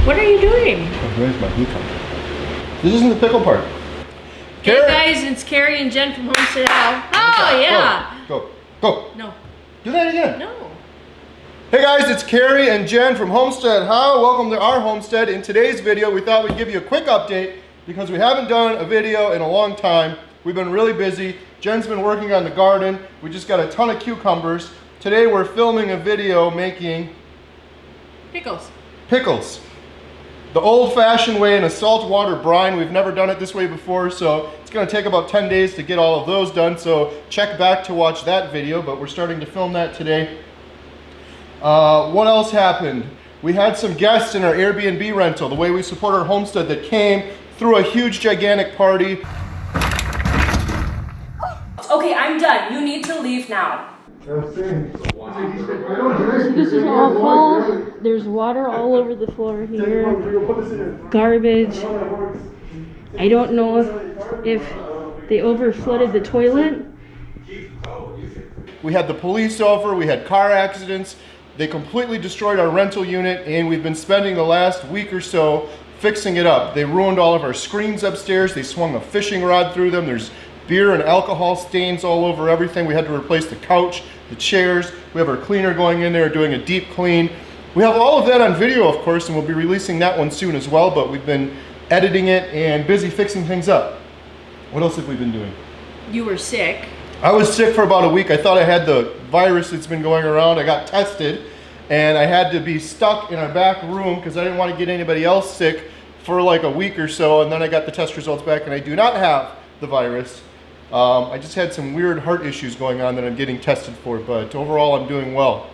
What are you doing? Oh, where's my cucumber? This isn't the pickle part. Hey guys, it's Kerry and Jen from HomesteadHow. Oh yeah. Go. No. Do that again. No. Hey guys, it's Kerry and Jen from HomesteadHow. Welcome to our homestead. In today's video, we thought we'd give you a quick update because we haven't done a video in a long time. We've been really busy. Jen's been working on the garden. We just got a ton of cucumbers. Today we're filming a video making Pickles. Pickles. The old-fashioned way in a saltwater brine. We've never done it this way before, so it's going to take about 10 days to get all of those done. So check back to watch that video, but we're starting to film that today. What else happened? We had some guests in our Airbnb rental, the way we support our homestead, that came through a huge, gigantic party. Okay, I'm done. You need to leave now. This is awful. There's water all over the floor here. Garbage. I don't know if they over flooded the toilet. We had the police over, we had car accidents. They completely destroyed our rental unit, and we've been spending the last week or so fixing it up. They ruined all of our screens upstairs. They swung a fishing rod through them. There's beer and alcohol stains all over everything. We had to replace the couch, the chairs. We have our cleaner going in there doing a deep clean. We have all of that on video, of course, and we'll be releasing that one soon as well, but we've been editing it and busy fixing things up. What else have we been doing? You were sick. I was sick for about a week. I thought I had the virus that's been going around. I got tested, and I had to be stuck in our back room because I didn't want to get anybody else sick for like a week or so, and then I got the test results back, and I do not have the virus. I just had some weird heart issues going on that I'm getting tested for, but overall I'm doing well.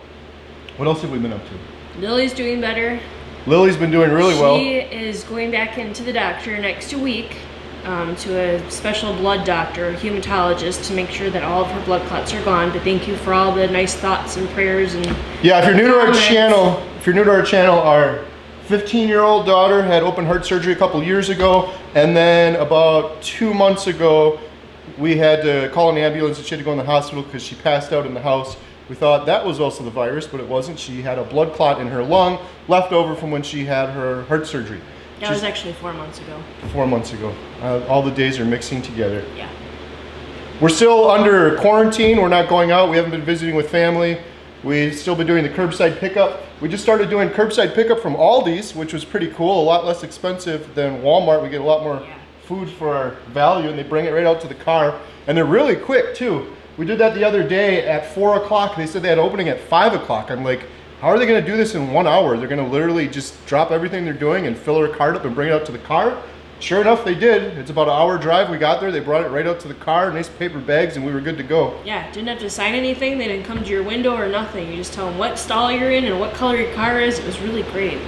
What else have we been up to? Lily's doing better. Lily's been doing really well. She is going back into the doctor next week to a special blood doctor, a hematologist, to make sure that all of her blood clots are gone. But thank you for all the nice thoughts and prayers and yeah. If you're new to our channel, our 15-year-old daughter had open heart surgery a couple years ago, and then about 2 months ago we had to call an ambulance and she had to go in the hospital because she passed out in the house. We thought that was also the virus, but it wasn't. She had a blood clot in her lung left over from when she had her heart surgery. That was actually 4 months ago. 4 months ago. All the days are mixing together. Yeah. We're still under quarantine. We're not going out. We haven't been visiting with family. We've still been doing the curbside pickup. We just started doing curbside pickup from Aldi's, which was pretty cool. A lot less expensive than Walmart. We get a lot more food for our value, and they bring it right out to the car. And they're really quick too. We did that the other day at 4 o'clock. They said they had opening at 5 o'clock. I'm like, how are they gonna do this in 1 hour? They're gonna literally just drop everything they're doing and fill our cart up and bring it out to the car? Sure enough, they did. It's about an hour drive. We got there, they brought it right out to the car, nice paper bags, and we were good to go. Yeah, didn't have to sign anything. They didn't come to your window or nothing. You just tell them what stall you're in and what color your car is. It was really great.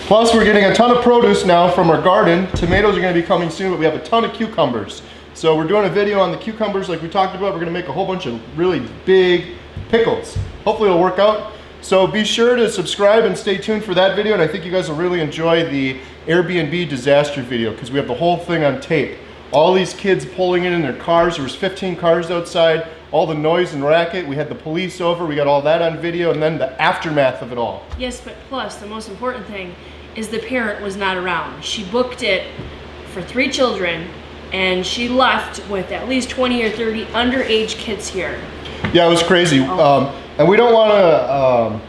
Plus, we're getting a ton of produce now from our garden. Tomatoes are gonna be coming soon, but we have a ton of cucumbers. So we're doing a video on the cucumbers like we talked about. We're gonna make a whole bunch of really big pickles. Hopefully it'll work out. So be sure to subscribe and stay tuned for that video, and I think you guys will really enjoy the Airbnb disaster video because we have the whole thing on tape. All these kids pulling in their cars. There was 15 cars outside, all the noise and racket. We had the police over, we got all that on video, and then the aftermath of it all. Yes, but plus the most important thing is the parent was not around. She booked it for 3 children, and she left with at least 20 or 30 underage kids here. Yeah, it was crazy. And we don't want to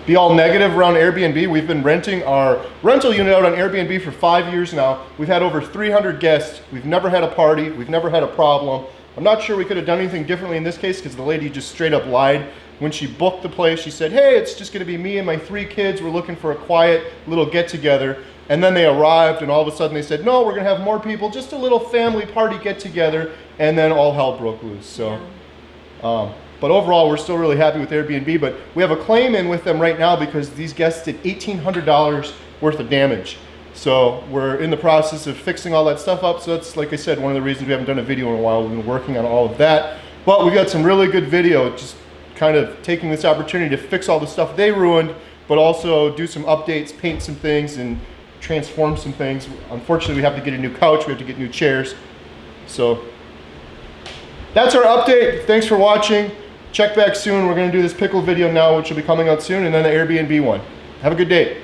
be all negative around Airbnb. We've been renting our rental unit out on Airbnb for 5 years now. We've had over 300 guests. We've never had a party. We've never had a problem. I'm not sure we could have done anything differently in this case because the lady just straight up lied. When she booked the place, she said, hey, it's just going to be me and my 3 kids. We're looking for a quiet little get-together. And then they arrived, and all of a sudden they said, no, we're going to have more people, just a little family party get-together. And then all hell broke loose. So. Yeah. But overall, we're still really happy with Airbnb, but we have a claim in with them right now because these guests did $1,800 worth of damage. So we're in the process of fixing all that stuff up. So that's, like I said, one of the reasons we haven't done a video in a while. We've been working on all of that. But we got some really good video, just kind of taking this opportunity to fix all the stuff they ruined, but also do some updates, paint some things, and transform some things. Unfortunately, we have to get a new couch. We have to get new chairs. So that's our update. Thanks for watching. Check back soon. We're going to do this pickle video now, which will be coming out soon, and then the Airbnb one. Have a good day.